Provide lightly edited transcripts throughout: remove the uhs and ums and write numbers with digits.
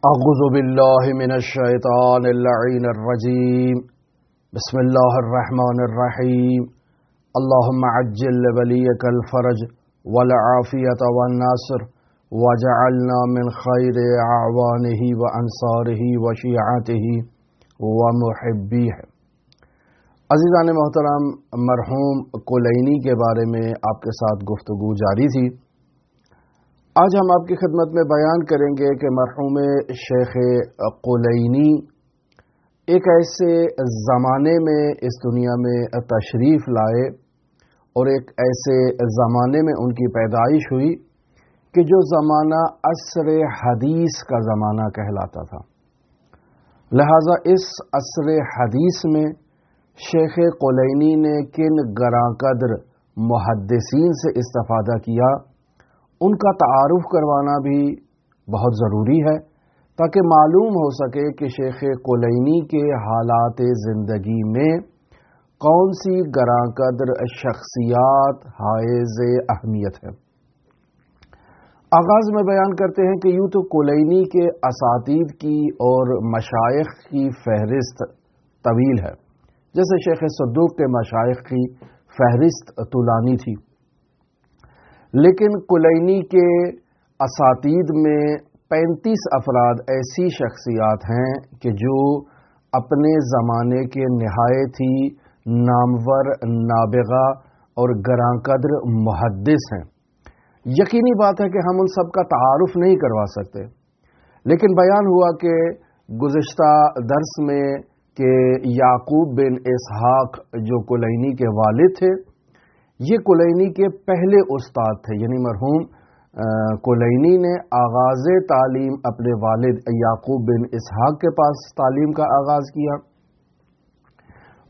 اعوذ باللہ من الشیطان اللعین الرجیم بسم اللہ الرحمن الرحیم اللہم عجل ولیک الفرج والعافیت والنصر وجعلنا من خیر اعوانہ وانصارہ وشیعتہ ومحبیہ۔ عزیزان محترم، مرحوم کلینی کے بارے میں آپ کے ساتھ گفتگو جاری تھی۔ آج ہم آپ کی خدمت میں بیان کریں گے کہ مرحوم شیخ کلینی ایک ایسے زمانے میں اس دنیا میں تشریف لائے اور ایک ایسے زمانے میں ان کی پیدائش ہوئی کہ جو زمانہ عصر حدیث کا زمانہ کہلاتا تھا۔ لہٰذا اس عصر حدیث میں شیخ کلینی نے کن گراں قدر محدثین سے استفادہ کیا، ان کا تعارف کروانا بھی بہت ضروری ہے تاکہ معلوم ہو سکے کہ شیخ کلینی کے حالات زندگی میں کون سی گراں قدر شخصیات حائز اہمیت ہے۔ آغاز میں بیان کرتے ہیں کہ یوں تو کلینی کے اساتید کی اور مشائخ کی فہرست طویل ہے، جیسے شیخ صدوق کے مشائخ کی فہرست طولانی تھی، لیکن کلینی کے اساتید میں 35 افراد ایسی شخصیات ہیں کہ جو اپنے زمانے کے نہایت ہی نامور، نابغہ اور گراں قدر محدث ہیں۔ یقینی بات ہے کہ ہم ان سب کا تعارف نہیں کروا سکتے، لیکن بیان ہوا کہ گزشتہ درس میں کہ یعقوب بن اسحاق جو کلینی کے والد تھے، یہ کلینی کے پہلے استاد تھے، یعنی مرحوم کلینی نے آغاز تعلیم اپنے والد یعقوب بن اسحاق کے پاس تعلیم کا آغاز کیا،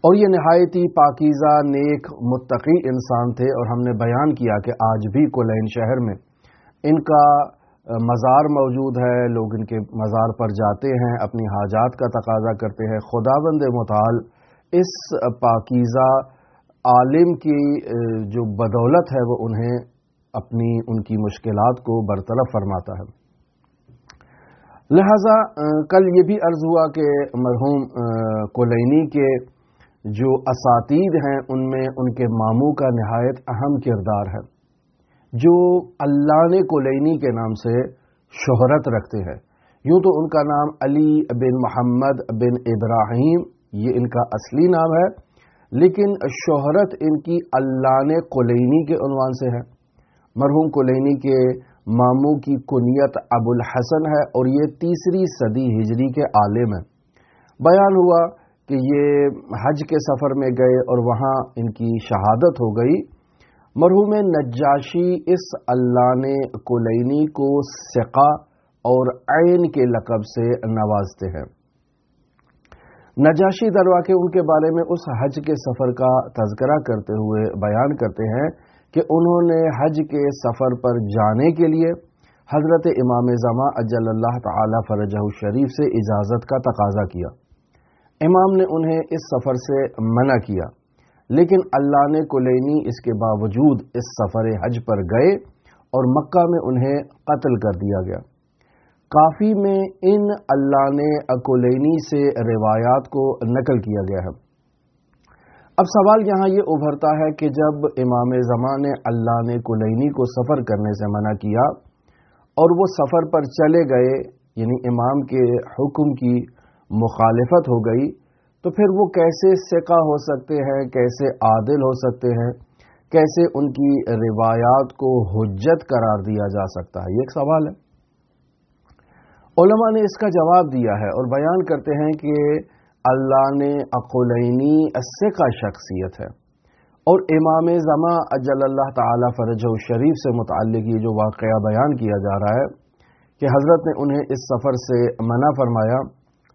اور یہ نہایت ہی پاکیزہ، نیک، متقی انسان تھے، اور ہم نے بیان کیا کہ آج بھی کلین شہر میں ان کا مزار موجود ہے، لوگ ان کے مزار پر جاتے ہیں، اپنی حاجات کا تقاضا کرتے ہیں۔ خداوند متعال اس پاکیزہ عالم کی جو بدولت ہے وہ انہیں اپنی ان کی مشکلات کو برطرف فرماتا ہے۔ لہذا کل یہ بھی عرض ہوا کہ مرحوم کلینی کے جو اساتید ہیں ان میں ان کے ماموں کا نہایت اہم کردار ہے، جو علامہ کلینی کے نام سے شہرت رکھتے ہیں۔ یوں تو ان کا نام علی بن محمد بن ابراہیم، یہ ان کا اصلی نام ہے، لیکن شہرت ان کی علامہ کلینی کے عنوان سے ہے۔ مرحوم کلینی کے ماموں کی کنیت ابو الحسن ہے، اور یہ 3 صدی ہجری کے عالم ہیں۔ بیان ہوا کہ یہ حج کے سفر میں گئے اور وہاں ان کی شہادت ہو گئی۔ مرحوم نجاشی اس علامہ کلینی کو ثقہ اور عین کے لقب سے نوازتے ہیں۔ نجاشی درواقع ان کے بارے میں اس حج کے سفر کا تذکرہ کرتے ہوئے بیان کرتے ہیں کہ انہوں نے حج کے سفر پر جانے کے لیے حضرت امام زمان اجل اللہ تعالی فرجہ الشریف سے اجازت کا تقاضا کیا۔ امام نے انہیں اس سفر سے منع کیا، لیکن علامہ کلینی اس کے باوجود اس سفر حج پر گئے اور مکہ میں انہیں قتل کر دیا گیا۔ کافی میں ان علامہ کلینی سے روایات کو نقل کیا گیا ہے۔ اب سوال یہاں یہ ابھرتا ہے کہ جب امام زمان نے علامہ کلینی کو سفر کرنے سے منع کیا اور وہ سفر پر چلے گئے، یعنی امام کے حکم کی مخالفت ہو گئی، تو پھر وہ کیسے ثقہ ہو سکتے ہیں، کیسے عادل ہو سکتے ہیں، کیسے ان کی روایات کو حجت قرار دیا جا سکتا ہے؟ یہ ایک سوال ہے۔ علماء نے اس کا جواب دیا ہے اور بیان کرتے ہیں کہ علامہ کلینی ثقہ شخصیت ہے، اور امام زمان اجل اللہ تعالی فرجہ الشریف سے متعلق یہ جو واقعہ بیان کیا جا رہا ہے کہ حضرت نے انہیں اس سفر سے منع فرمایا،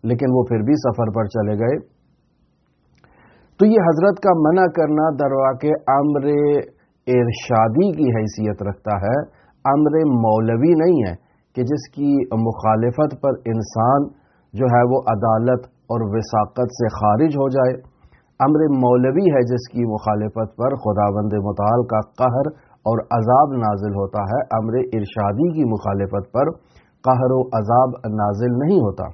لیکن وہ پھر بھی سفر پر چلے گئے، تو یہ حضرت کا منع کرنا درواقع امر ارشادی کی حیثیت رکھتا ہے، امر مولوی نہیں ہے کہ جس کی مخالفت پر انسان جو ہے وہ عدالت اور وثاقت سے خارج ہو جائے۔ امر مولوی ہے جس کی مخالفت پر خداوند متعال کا قہر اور عذاب نازل ہوتا ہے۔ امر ارشادی کی مخالفت پر قہر و عذاب نازل نہیں ہوتا۔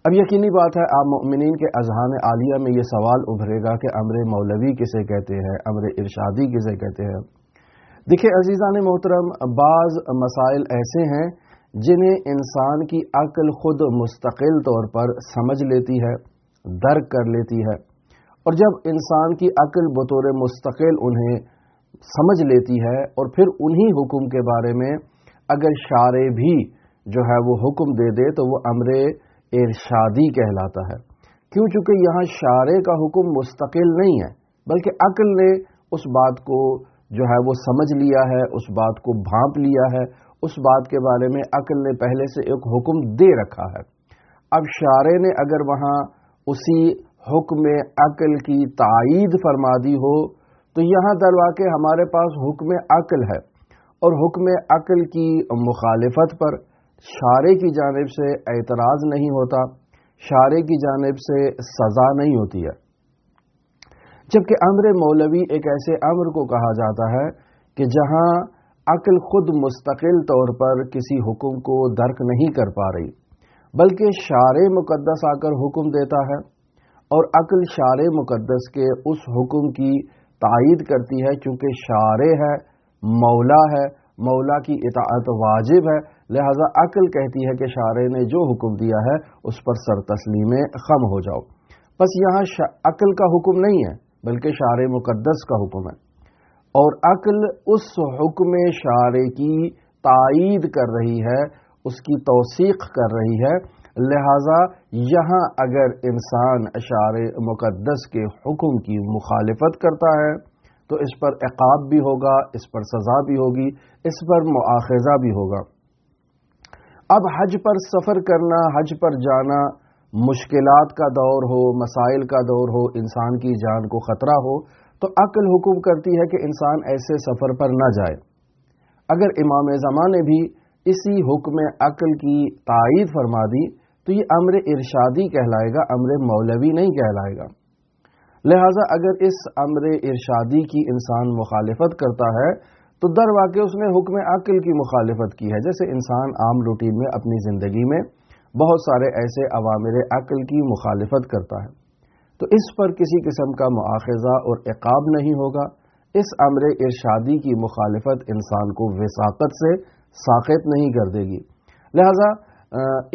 اب یقینی بات ہے آپ مؤمنین کے اذہان عالیہ میں یہ سوال ابھرے گا کہ امر مولوی کسے کہتے ہیں، امر ارشادی کسے کہتے ہیں۔ دیکھیں عزیزان محترم، بعض مسائل ایسے ہیں جنہیں انسان کی عقل خود مستقل طور پر سمجھ لیتی ہے، درک کر لیتی ہے، اور جب انسان کی عقل بطور مستقل انہیں سمجھ لیتی ہے اور پھر انہی حکم کے بارے میں اگر شارع بھی جو ہے وہ حکم دے دے تو وہ امر ارشادی کہلاتا ہے۔ کیوں؟ چونکہ یہاں شارع کا حکم مستقل نہیں ہے، بلکہ عقل نے اس بات کو جو ہے وہ سمجھ لیا ہے، اس بات کو بھانپ لیا ہے، اس بات کے بارے میں عقل نے پہلے سے ایک حکم دے رکھا ہے۔ اب شارع نے اگر وہاں اسی حکم عقل کی تائید فرما دی ہو تو یہاں در واقع ہمارے پاس حکم عقل ہے، اور حکم عقل کی مخالفت پر شارع کی جانب سے اعتراض نہیں ہوتا، شارع کی جانب سے سزا نہیں ہوتی ہے۔ جبکہ امر مولوی ایک ایسے امر کو کہا جاتا ہے کہ جہاں عقل خود مستقل طور پر کسی حکم کو درک نہیں کر پا رہی، بلکہ شارع مقدس آ کر حکم دیتا ہے، اور عقل شارع مقدس کے اس حکم کی تائید کرتی ہے، چونکہ شارع ہے، مولا ہے، مولا کی اطاعت واجب ہے، لہذا عقل کہتی ہے کہ شارع نے جو حکم دیا ہے اس پر سر تسلیم خم ہو جاؤ۔ بس یہاں عقل کا حکم نہیں ہے بلکہ شارع مقدس کا حکم ہے، اور عقل اس حکم شارع کی تائید کر رہی ہے، اس کی توثیق کر رہی ہے، لہذا یہاں اگر انسان شارع مقدس کے حکم کی مخالفت کرتا ہے تو اس پر عقاب بھی ہوگا، اس پر سزا بھی ہوگی، اس پر مؤاخذہ بھی ہوگا۔ اب حج پر سفر کرنا، حج پر جانا، مشکلات کا دور ہو، مسائل کا دور ہو، انسان کی جان کو خطرہ ہو تو عقل حکم کرتی ہے کہ انسان ایسے سفر پر نہ جائے۔ اگر امام زمان نے بھی اسی حکم عقل کی تائید فرما دی تو یہ امر ارشادی کہلائے گا، امر مولوی نہیں کہلائے گا۔ لہٰذا اگر اس امر ارشادی کی انسان مخالفت کرتا ہے تو در واقع اس نے حکم عقل کی مخالفت کی ہے۔ جیسے انسان عام روٹین میں اپنی زندگی میں بہت سارے ایسے اوامر عقل کی مخالفت کرتا ہے، تو اس پر کسی قسم کا مؤاخذہ اور عقاب نہیں ہوگا۔ اس امر ارشادی کی مخالفت انسان کو وثاقت سے ساقط نہیں کر دے گی۔ لہذا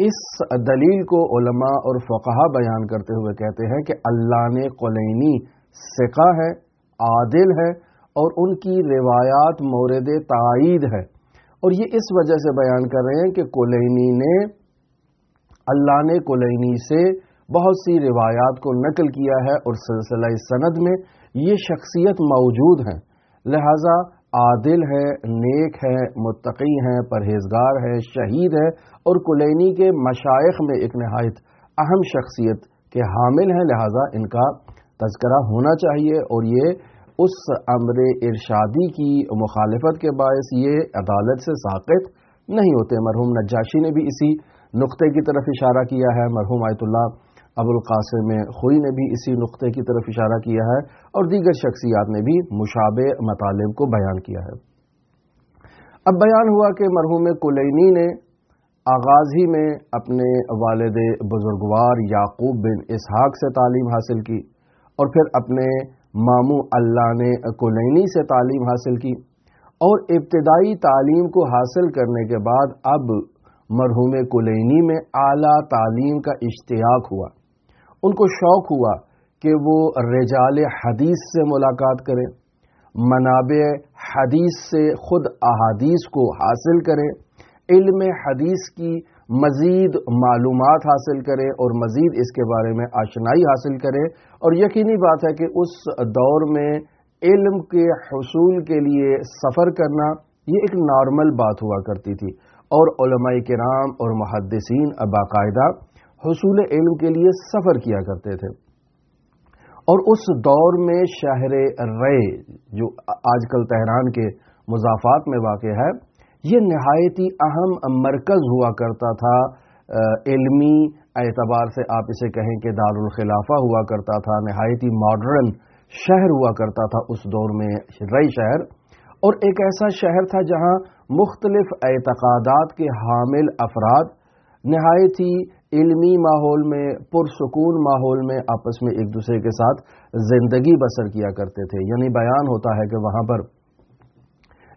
اس دلیل کو علماء اور فقہا بیان کرتے ہوئے کہتے ہیں کہ علامہ کلینی ثقہ ہے، عادل ہے، اور ان کی روایات مورد تائید ہے، اور یہ اس وجہ سے بیان کر رہے ہیں کہ کلینی نے علامہ کلینی سے بہت سی روایات کو نقل کیا ہے اور سلسلہ سند میں یہ شخصیت موجود ہیں، لہذا عادل ہے، نیک ہے، متقی ہے، پرہیزگار ہے، شہید ہے، اور کلینی کے مشائخ میں ایک نہایت اہم شخصیت کے حامل ہیں، لہذا ان کا تذکرہ ہونا چاہیے، اور یہ اس امر ارشادی کی مخالفت کے باعث یہ عدالت سے ساقط نہیں ہوتے۔ مرحوم نجاشی نے بھی اسی نقطے کی طرف اشارہ کیا ہے، مرحوم آیت اللہ ابو القاسم خوئی نے بھی اسی نقطے کی طرف اشارہ کیا ہے، اور دیگر شخصیات نے بھی مشابہ مطالب کو بیان کیا ہے۔ اب بیان ہوا کہ مرحوم کلینی نے آغاز ہی میں اپنے والد بزرگوار یعقوب بن اسحاق سے تعلیم حاصل کی، اور پھر اپنے ماموں علامہ کلینی سے تعلیم حاصل کی، اور ابتدائی تعلیم کو حاصل کرنے کے بعد اب مرحوم کلینی میں اعلیٰ تعلیم کا اشتیاق ہوا۔ ان کو شوق ہوا کہ وہ رجال حدیث سے ملاقات کریں، منابع حدیث سے خود احادیث کو حاصل کریں، علم حدیث کی مزید معلومات حاصل کریں اور مزید اس کے بارے میں آشنائی حاصل کریں۔ اور یقینی بات ہے کہ اس دور میں علم کے حصول کے لیے سفر کرنا یہ ایک نارمل بات ہوا کرتی تھی، اور علماء کرام اور محدثین باقاعدہ حصول علم کے لیے سفر کیا کرتے تھے۔ اور اس دور میں شہر رے جو آج کل تہران کے مضافات میں واقع ہے، یہ نہایت ہی اہم مرکز ہوا کرتا تھا، علمی اعتبار سے آپ اسے کہیں کہ دارالخلافہ ہوا کرتا تھا، نہایت ہی ماڈرن شہر ہوا کرتا تھا اس دور میں رے شہر۔ اور ایک ایسا شہر تھا جہاں مختلف اعتقادات کے حامل افراد نہایت ہی علمی ماحول میں، پرسکون ماحول میں آپس میں ایک دوسرے کے ساتھ زندگی بسر کیا کرتے تھے۔ یعنی بیان ہوتا ہے کہ وہاں پر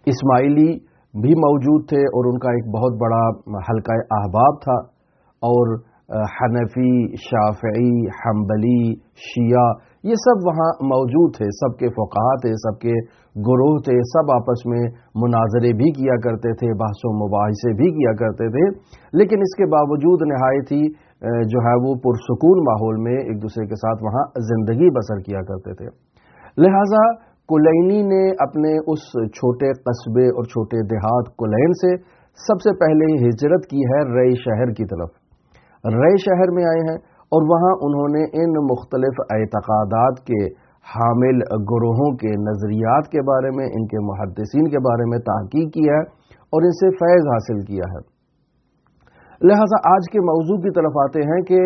اسماعیلی بھی موجود تھے اور ان کا ایک بہت بڑا حلقہ احباب تھا، اور حنفی، شافعی، حنبلی، شیعہ، یہ سب وہاں موجود تھے، سب کے فقہا تھے، سب کے گروہ تھے، سب آپس میں مناظرے بھی کیا کرتے تھے، بحث و مباحثے بھی کیا کرتے تھے، لیکن اس کے باوجود نہایت ہی جو ہے وہ پرسکون ماحول میں ایک دوسرے کے ساتھ وہاں زندگی بسر کیا کرتے تھے۔ لہٰذا کلینی نے اپنے اس چھوٹے قصبے اور چھوٹے دیہات کلین سے سب سے پہلے ہجرت کی ہے رئی شہر کی طرف۔ رئی شہر میں آئے ہیں اور وہاں انہوں نے ان مختلف اعتقادات کے حامل گروہوں کے نظریات کے بارے میں، ان کے محدثین کے بارے میں تحقیق کی ہے اور ان سے فیض حاصل کیا ہے۔ لہذا آج کے موضوع کی طرف آتے ہیں کہ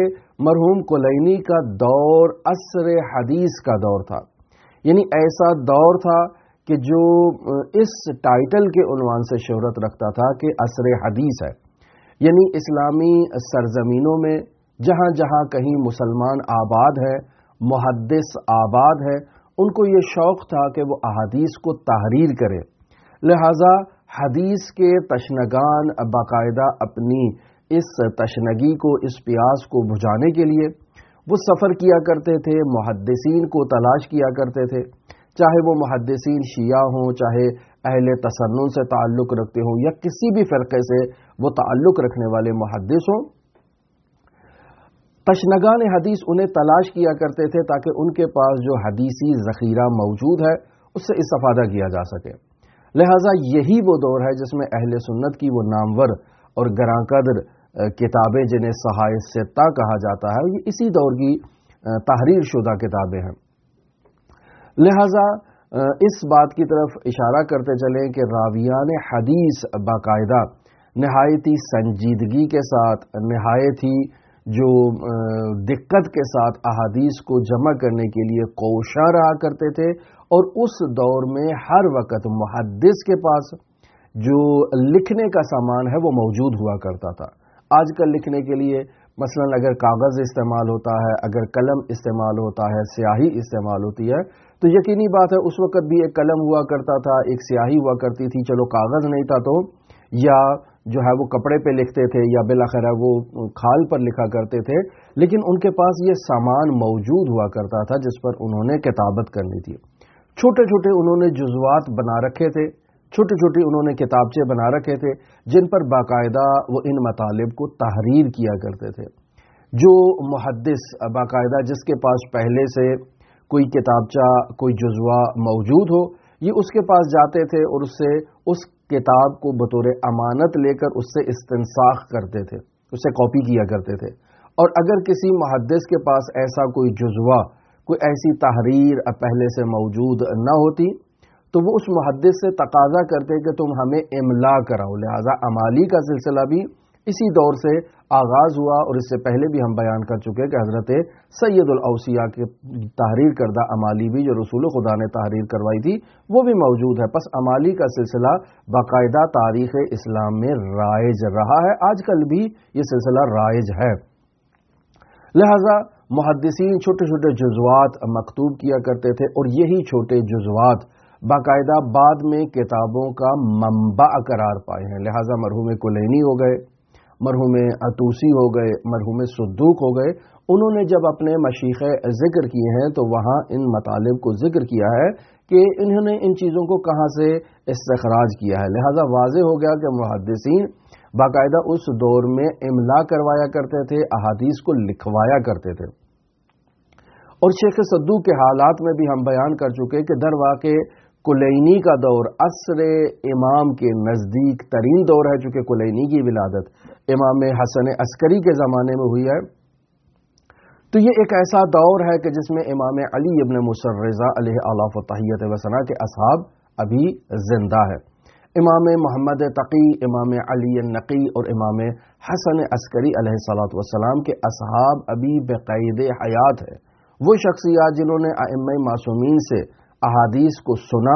مرحوم کلینی کا دور عصر حدیث کا دور تھا، یعنی ایسا دور تھا کہ جو اس ٹائٹل کے عنوان سے شہرت رکھتا تھا کہ عصر حدیث ہے، یعنی اسلامی سرزمینوں میں جہاں جہاں کہیں مسلمان آباد ہے، محدث آباد ہے، ان کو یہ شوق تھا کہ وہ احادیث کو تحریر کرے۔ لہذا حدیث کے تشنگان باقاعدہ اپنی اس تشنگی کو، اس پیاس کو بجھانے کے لیے وہ سفر کیا کرتے تھے، محدثین کو تلاش کیا کرتے تھے، چاہے وہ محدثین شیعہ ہوں، چاہے اہل تسنن سے تعلق رکھتے ہوں یا کسی بھی فرقے سے وہ تعلق رکھنے والے محدث ہوں، تشنگان حدیث انہیں تلاش کیا کرتے تھے تاکہ ان کے پاس جو حدیثی ذخیرہ موجود ہے اس سے استفادہ کیا جا سکے۔ لہٰذا یہی وہ دور ہے جس میں اہل سنت کی وہ نامور اور گراں قدر کتابیں جنہیں صحائف ستہ کہا جاتا ہے، یہ اسی دور کی تحریر شدہ کتابیں ہیں۔ لہٰذا اس بات کی طرف اشارہ کرتے چلیں کہ راویان حدیث باقاعدہ نہایت ہی سنجیدگی کے ساتھ، نہایت ہی جو دقت کے ساتھ احادیث کو جمع کرنے کے لیے کوشاں رہا کرتے تھے، اور اس دور میں ہر وقت محدث کے پاس جو لکھنے کا سامان ہے وہ موجود ہوا کرتا تھا۔ آج کل لکھنے کے لیے مثلاً اگر کاغذ استعمال ہوتا ہے، اگر قلم استعمال ہوتا ہے، سیاہی استعمال ہوتی ہے، تو یقینی بات ہے اس وقت بھی ایک قلم ہوا کرتا تھا، ایک سیاہی ہوا کرتی تھی، چلو کاغذ نہیں تھا تو یا جو ہے وہ کپڑے پہ لکھتے تھے یا بالآخر وہ کھال پر لکھا کرتے تھے، لیکن ان کے پاس یہ سامان موجود ہوا کرتا تھا جس پر انہوں نے کتابت کرنی تھی۔ چھوٹے چھوٹے انہوں نے جزوات بنا رکھے تھے، چھوٹے چھوٹے انہوں نے کتابچے بنا رکھے تھے جن پر باقاعدہ وہ ان مطالب کو تحریر کیا کرتے تھے۔ جو محدث باقاعدہ جس کے پاس پہلے سے کوئی کتابچہ، کوئی جزوہ موجود ہو، یہ اس کے پاس جاتے تھے اور اس سے اس کتاب کو بطور امانت لے کر اس سے استنساخ کرتے تھے، اس سے کاپی کیا کرتے تھے، اور اگر کسی محدث کے پاس ایسا کوئی جزوہ، کوئی ایسی تحریر پہلے سے موجود نہ ہوتی تو وہ اس محدث سے تقاضا کرتے کہ تم ہمیں املا کراؤ۔ لہذا امالی کا سلسلہ بھی اسی دور سے آغاز ہوا، اور اس سے پہلے بھی ہم بیان کر چکے کہ حضرت سید الاوصیاء کی تحریر کردہ امالی بھی جو رسول خدا نے تحریر کروائی تھی وہ بھی موجود ہے۔ پس امالی کا سلسلہ باقاعدہ تاریخ اسلام میں رائج رہا ہے، آج کل بھی یہ سلسلہ رائج ہے۔ لہذا محدثین چھوٹے چھوٹے جزوات مکتوب کیا کرتے تھے، اور یہی چھوٹے جزوات باقاعدہ بعد میں کتابوں کا منبع قرار پائے ہیں۔ لہذا مرحوم کلینی ہو گئے، مرحوم عطوسی ہو گئے، مرحوم صدوق ہو گئے، انہوں نے جب اپنے مشیخ ذکر کیے ہیں تو وہاں ان مطالب کو ذکر کیا ہے کہ انہوں نے ان چیزوں کو کہاں سے استخراج کیا ہے۔ لہذا واضح ہو گیا کہ محدثین باقاعدہ اس دور میں املا کروایا کرتے تھے، احادیث کو لکھوایا کرتے تھے۔ اور شیخ صدوق کے حالات میں بھی ہم بیان کر چکے کہ در واقع کلینی کا دور عصر امام کے نزدیک ترین دور ہے، چونکہ کلینی کی ولادت امام حسن عسکری کے زمانے میں ہوئی ہے، تو یہ ایک ایسا دور ہے کہ جس میں امام علی ابن موسیٰ الرضا علیہ الاف و تحیت و ثنا کے اصحاب ابھی زندہ ہے۔ امام محمد تقی، امام علی النقی اور امام حسن عسکری علیہ الصلوۃ والسلام کے اصحاب ابھی بقید حیات ہے۔ وہ شخصیات جنہوں نے ائمہ معصومین سے احادیث کو سنا،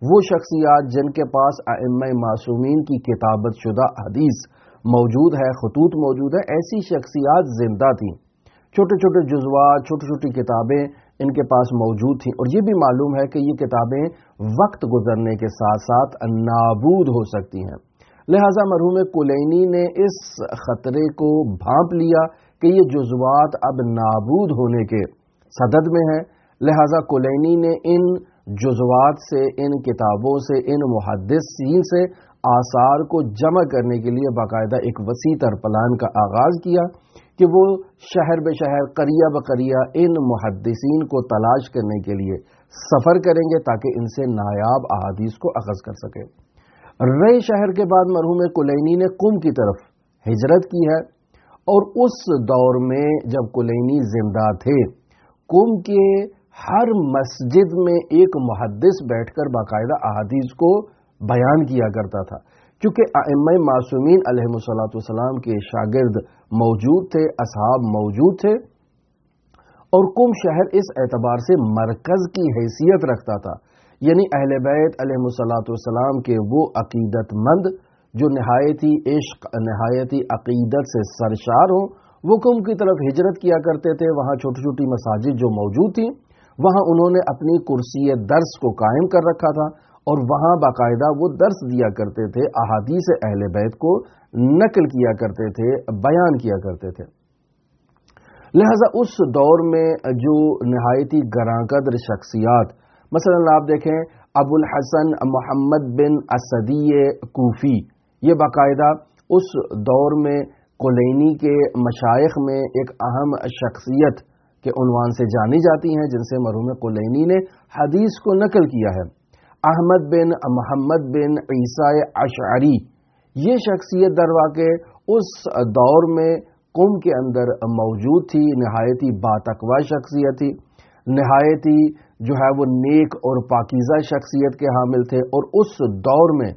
وہ شخصیات جن کے پاس ائمہ معصومین کی کتابت شدہ حدیث موجود ہے، خطوط موجود ہے، ایسی شخصیات زندہ تھیں، چھوٹے چھوٹے جزوات، چھوٹی چھوٹی کتابیں ان کے پاس موجود تھیں، اور یہ بھی معلوم ہے کہ یہ کتابیں وقت گزرنے کے ساتھ ساتھ نابود ہو سکتی ہیں۔ لہذا مرحوم کلینی نے اس خطرے کو بھانپ لیا کہ یہ جزوات اب نابود ہونے کے صدد میں ہیں، لہذا کلینی نے ان جزوات سے، ان کتابوں سے، ان محدثین سے آثار کو جمع کرنے کے لیے باقاعدہ ایک وسیع تر پلان کا آغاز کیا کہ وہ شہر بے شہر، قریہ بقریہ ان محدثین کو تلاش کرنے کے لیے سفر کریں گے تاکہ ان سے نایاب احادیث کو اخذ کر سکیں۔ رے شہر کے بعد مرحوم کلینی نے قم کی طرف ہجرت کی ہے، اور اس دور میں جب کلینی زندہ تھے، قم کے ہر مسجد میں ایک محدث بیٹھ کر باقاعدہ احادیث کو بیان کیا کرتا تھا، کیونکہ ائمہ معصومین علیہم الصلوۃ والسلام کے شاگرد موجود تھے، اصحاب موجود تھے، اور قم شہر اس اعتبار سے مرکز کی حیثیت رکھتا تھا، یعنی اہل بیت علیہم الصلوۃ والسلام کے وہ عقیدت مند جو نہایتی عشق، نہایتی عقیدت سے سرشار ہوں، وہ قم کی طرف ہجرت کیا کرتے تھے۔ وہاں چھوٹی چھوٹی مساجد جو موجود تھیں، وہاں انہوں نے اپنی کرسی درس کو قائم کر رکھا تھا، اور وہاں باقاعدہ وہ درس دیا کرتے تھے، احادیث اہل بیت کو نقل کیا کرتے تھے، بیان کیا کرتے تھے۔ لہذا اس دور میں جو نہایتی گراں قدر شخصیات، مثلا آپ دیکھیں ابو الحسن محمد بن اسدی کوفی، یہ باقاعدہ اس دور میں کلینی کے مشائخ میں ایک اہم شخصیت کے عنوان سے جانی جاتی ہیں، جن سے مرحوم کلینی نے حدیث کو نقل کیا ہے۔ احمد بن محمد بن عیسیٰ اشعری، یہ شخصیت در واقع اس دور میں قم کے اندر موجود تھی، نہایتی باتقوا شخصیت تھی، نہایتی جو ہے وہ نیک اور پاکیزہ شخصیت کے حامل تھے، اور اس دور میں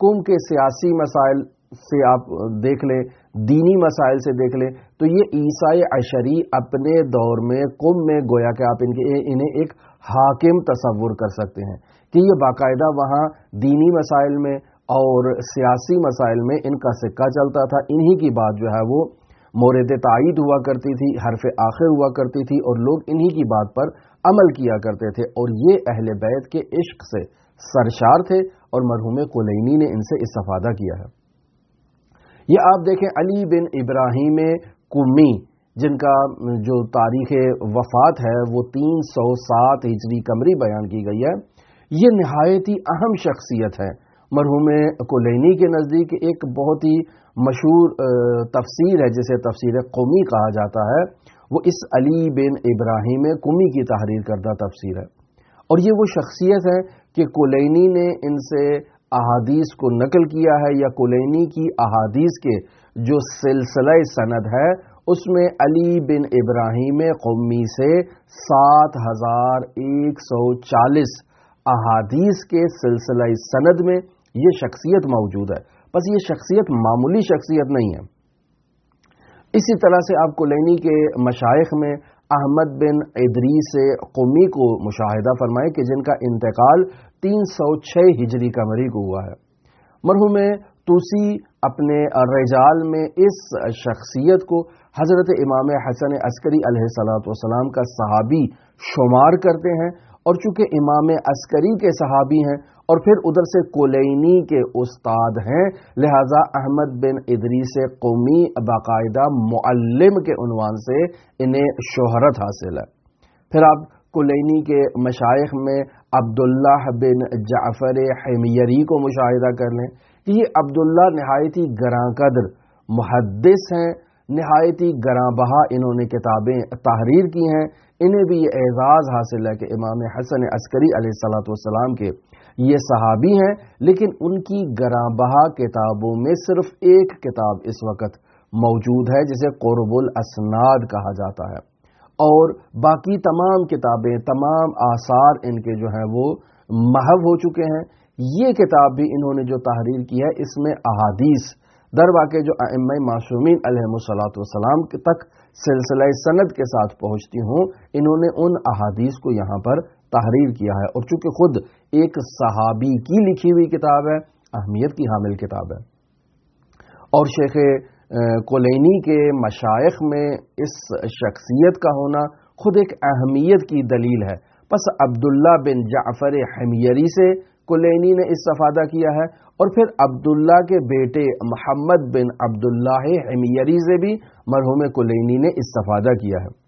قم کے سیاسی مسائل سے آپ دیکھ لیں، دینی مسائل سے دیکھ لیں، تو یہ عیسیٰ اشعری اپنے دور میں قم میں گویا کہ آپ انہیں ایک حاکم تصور کر سکتے ہیں کہ یہ باقاعدہ وہاں دینی مسائل میں اور سیاسی مسائل میں ان کا سکہ چلتا تھا، انہی کی بات جو ہے وہ مورد تائید ہوا کرتی تھی، حرف آخر ہوا کرتی تھی، اور لوگ انہی کی بات پر عمل کیا کرتے تھے، اور یہ اہل بیت کے عشق سے سرشار تھے، اور مرحوم کلینی نے ان سے استفادہ کیا ہے۔ یہ آپ دیکھیں علی بن ابراہیم قمی، جن کا جو تاریخ وفات ہے وہ 307 ہجری قمری بیان کی گئی ہے، یہ نہایت ہی اہم شخصیت ہے۔ مرحوم کلینی کے نزدیک ایک بہت ہی مشہور تفسیر ہے جسے تفسیر قمی کہا جاتا ہے، وہ اس علی بن ابراہیم قمی کی تحریر کردہ تفسیر ہے، اور یہ وہ شخصیت ہے کہ کلینی نے ان سے احادیث کو نقل کیا ہے، یا کلینی کی احادیث کے جو سلسلہ سند ہے اس میں علی بن ابراہیم قمی سے 7140 احادیث کے سلسلہ سند میں یہ شخصیت موجود ہے۔ بس یہ شخصیت معمولی شخصیت نہیں ہے۔ اسی طرح سے آپ کلینی کے مشائخ میں احمد بن ادریس قمی کو مشاہدہ فرمائیں کہ جن کا انتقال 306 ہجری قمری کو ہوا ہے۔ مرحوم توسی اپنے رجال میں اس شخصیت کو حضرت امام حسن عسکری علیہ السلام کا صحابی شمار کرتے ہیں، اور چونکہ امام عسکری کے صحابی ہیں اور پھر ادھر سے کلینی کے استاد ہیں، لہذا احمد بن ادریس قومی باقاعدہ معلم کے عنوان سے انہیں شہرت حاصل ہے۔ پھر آپ کلینی کے مشائخ میں عبداللہ بن جعفر حمیری کو مشاہدہ کر لیں کہ یہ عبداللہ نہایت ہی گراں قدر محدث ہیں، نہایت ہی گراں بہا انہوں نے کتابیں تحریر کی ہیں، انہیں بھی یہ اعزاز حاصل ہے کہ امام حسن عسکری علیہ السلام کے یہ صحابی ہیں، لیکن ان کی گراں بہا کتابوں میں صرف ایک کتاب اس وقت موجود ہے جسے قرب الاسناد کہا جاتا ہے، اور باقی تمام کتابیں، تمام آثار ان کے جو ہیں وہ محو ہو چکے ہیں۔ یہ کتاب بھی انہوں نے جو تحریر کی ہے اس میں احادیث در واقع جو ائمہ معصومین علیہم السلام تک سلسلہ سند کے ساتھ پہنچتی ہوں، انہوں نے ان احادیث کو یہاں پر تحریر کیا ہے، اور چونکہ خود ایک صحابی کی لکھی ہوئی کتاب ہے، اہمیت کی حامل کتاب ہے۔ اور شیخ کلینی کے مشائخ میں اس شخصیت کا ہونا خود ایک اہمیت کی دلیل ہے۔ پس عبداللہ بن جعفر حمیری سے کلینی نے استفادہ کیا ہے، اور پھر عبداللہ کے بیٹے محمد بن عبداللہ حمیری سے بھی مرحوم کلینی نے استفادہ کیا ہے۔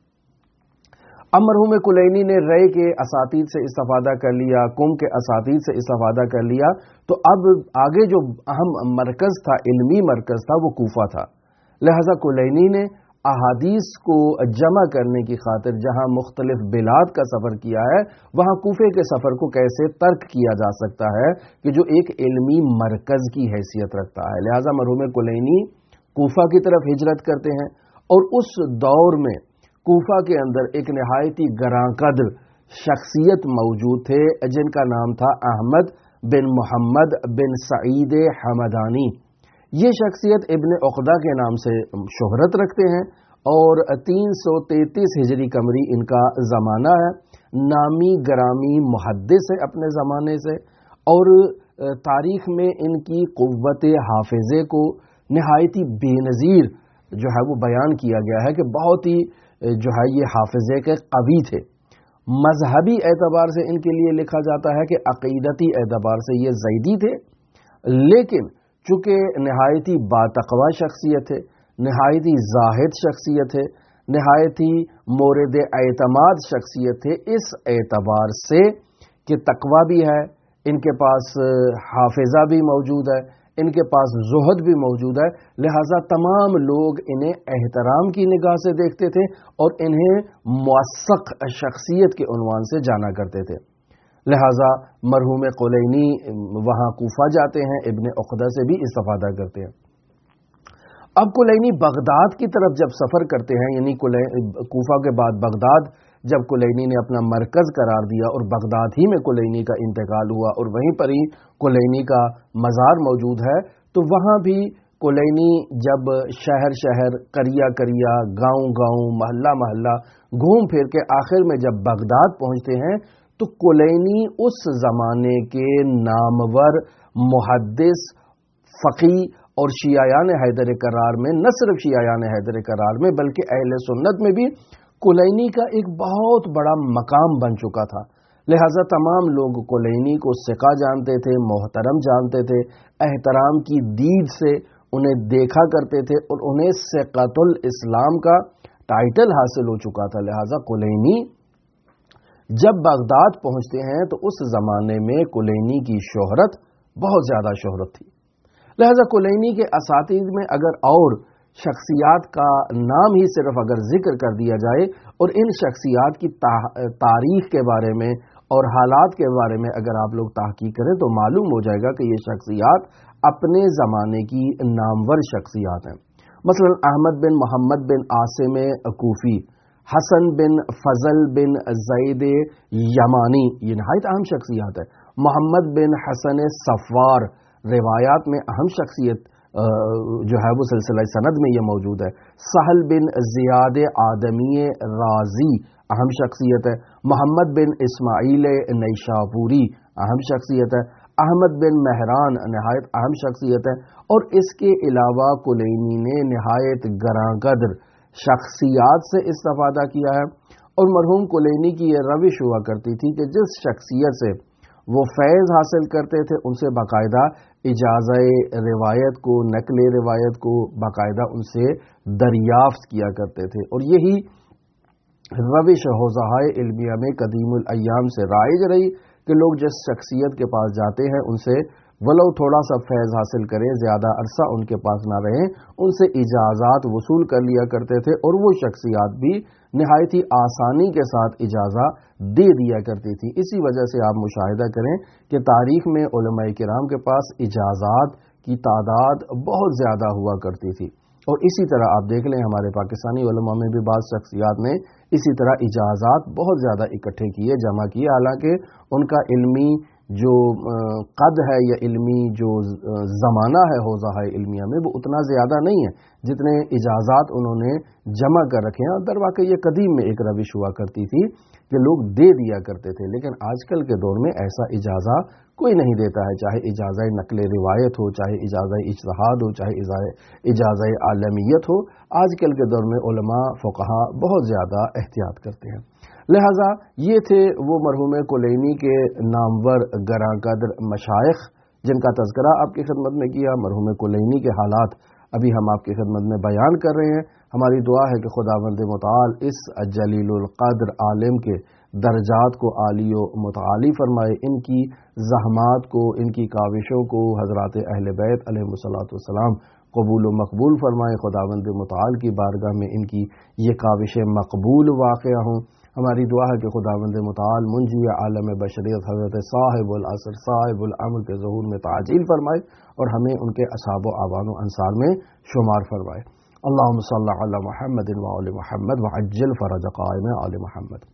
اب مرحوم کلینی نے رے کے اساتید سے استفادہ کر لیا، قم کے اساتید سے استفادہ کر لیا، تو اب آگے جو اہم مرکز تھا، علمی مرکز تھا، وہ کوفہ تھا۔ لہذا کلینی نے احادیث کو جمع کرنے کی خاطر جہاں مختلف بلاد کا سفر کیا ہے، وہاں کوفے کے سفر کو کیسے ترک کیا جا سکتا ہے کہ جو ایک علمی مرکز کی حیثیت رکھتا ہے۔ لہذا مرحوم کلینی کوفہ کی طرف ہجرت کرتے ہیں، اور اس دور میں کوفہ کے اندر ایک نہایت ہی گراں قدر شخصیت موجود تھے جن کا نام تھا احمد بن محمد بن سعید حمدانی۔ یہ شخصیت ابن عقدہ کے نام سے شہرت رکھتے ہیں، اور 333 ہجری قمری ان کا زمانہ ہے۔ نامی گرامی محدث ہے اپنے زمانے سے، اور تاریخ میں ان کی قوت حافظے کو نہایت ہی بے نظیر جو ہے وہ بیان کیا گیا ہے کہ بہت ہی جو ہے یہ حافظے کے قوی تھے۔ مذہبی اعتبار سے ان کے لیے لکھا جاتا ہے کہ عقیدتی اعتبار سے یہ زیدی تھے، لیکن چونکہ نہایت ہی باتقوا شخصیت ہے، نہایت ہی زاہد شخصیت ہے، نہایت ہی مورد اعتماد شخصیت ہے، اس اعتبار سے کہ تقوی بھی ہے، ان کے پاس حافظہ بھی موجود ہے، ان کے پاس زہد بھی موجود ہے، لہٰذا تمام لوگ انہیں احترام کی نگاہ سے دیکھتے تھے اور انہیں موثق شخصیت کے عنوان سے جانا کرتے تھے۔ لہٰذا مرحوم کلینی وہاں کوفہ جاتے ہیں، ابن عقدہ سے بھی استفادہ کرتے ہیں۔ اب کلینی بغداد کی طرف جب سفر کرتے ہیں، یعنی کوفہ کے بعد بغداد جب کلینی نے اپنا مرکز قرار دیا اور بغداد ہی میں کلینی کا انتقال ہوا اور وہیں پر ہی کلینی کا مزار موجود ہے، تو وہاں بھی کلینی جب شہر شہر، قریہ قریہ، گاؤں گاؤں، محلہ محلہ گھوم پھر کے آخر میں جب بغداد پہنچتے ہیں، تو کلینی اس زمانے کے نامور محدث، فقی اور شیعیان حیدر کرار میں، نہ صرف شیعیان حیدر کرار میں بلکہ اہل سنت میں بھی کلینی کا ایک بہت بڑا مقام بن چکا تھا۔ لہٰذا تمام لوگ کلینی کو ثقہ جانتے تھے، محترم جانتے تھے، احترام کی دید سے انہیں دیکھا کرتے تھے، اور انہیں ثقۃ الاسلام کا ٹائٹل حاصل ہو چکا تھا۔ لہٰذا کلینی جب بغداد پہنچتے ہیں تو اس زمانے میں کلینی کی شہرت بہت زیادہ شہرت تھی۔ لہذا کلینی کے اساتید میں اگر اور شخصیات کا نام ہی صرف اگر ذکر کر دیا جائے اور ان شخصیات کی تاریخ کے بارے میں اور حالات کے بارے میں اگر آپ لوگ تحقیق کریں تو معلوم ہو جائے گا کہ یہ شخصیات اپنے زمانے کی نامور شخصیات ہیں۔ مثلا احمد بن محمد بن عاصم کوفی، حسن بن فضل بن زید یمانی، یہ نہایت اہم شخصیات ہے۔ محمد بن حسن صفار روایات میں اہم شخصیت جو ہے وہ سلسلہ سند میں یہ موجود ہے۔ سہل بن زیاد آدمی رازی اہم شخصیت ہے۔ محمد بن اسماعیل نیشاپوری اہم شخصیت ہے۔ احمد بن مہران نہایت اہم شخصیت ہے۔ اور اس کے علاوہ کلینی نے نہایت گراں قدر شخصیات سے استفادہ کیا ہے، اور مرحوم کلینی کی یہ روش ہوا کرتی تھی کہ جس شخصیت سے وہ فیض حاصل کرتے تھے ان سے باقاعدہ اجازہ روایت کو، نقل روایت کو باقاعدہ ان سے دریافت کیا کرتے تھے، اور یہی روش حوزہائے علمیہ میں قدیم الایام سے رائج رہی کہ لوگ جس شخصیت کے پاس جاتے ہیں ان سے ولو تھوڑا سا فیض حاصل کریں، زیادہ عرصہ ان کے پاس نہ رہیں، ان سے اجازات وصول کر لیا کرتے تھے، اور وہ شخصیات بھی نہایت ہی آسانی کے ساتھ اجازہ دے دیا کرتی تھی۔ اسی وجہ سے آپ مشاہدہ کریں کہ تاریخ میں علماء کرام کے پاس اجازات کی تعداد بہت زیادہ ہوا کرتی تھی، اور اسی طرح آپ دیکھ لیں ہمارے پاکستانی علماء میں بھی بعض شخصیات نے اسی طرح اجازات بہت زیادہ اکٹھے کیے، جمع کیے، حالانکہ ان کا علمی جو قد ہے یا علمی جو زمانہ ہے حوزہ علمیہ میں وہ اتنا زیادہ نہیں ہے جتنے اجازات انہوں نے جمع کر رکھے ہیں. اور در واقع یہ قدیم میں ایک روش ہوا کرتی تھی کہ لوگ دے دیا کرتے تھے، لیکن آج کل کے دور میں ایسا اجازہ کوئی نہیں دیتا ہے، چاہے اجازہ نقل روایت ہو، چاہے اجازہ اجتہاد ہو، چاہے اجازہ عالمیت ہو. آج کل کے دور میں علماء فقہا بہت زیادہ احتیاط کرتے ہیں. لہٰذا یہ تھے وہ مرحوم کلینی کے نامور گراں قدر مشائخ جن کا تذکرہ آپ کی خدمت میں کیا. مرحوم کلینی کے حالات ابھی ہم آپ کی خدمت میں بیان کر رہے ہیں. ہماری دعا ہے کہ خداوند متعال اس جلیل القدر عالم کے درجات کو عالی و متعالی فرمائے، ان کی زحمات کو، ان کی کاوشوں کو حضرات اہل بیت علیہ الصلوۃ والسلام قبول و مقبول فرمائے. خداوند متعال کی بارگاہ میں ان کی یہ کاوشیں مقبول واقع ہوں. ہماری دعا ہے کہ خداوند متعال منجی عالم بشریت حضرت صاحب العصر صاحب الامر کے ظہور میں تعجیل فرمائے اور ہمیں ان کے اصحاب و اعوان و انصار میں شمار فرمائے. اللہم صلی علی محمد و آل محمد وعجل فرج قائم آل محمد.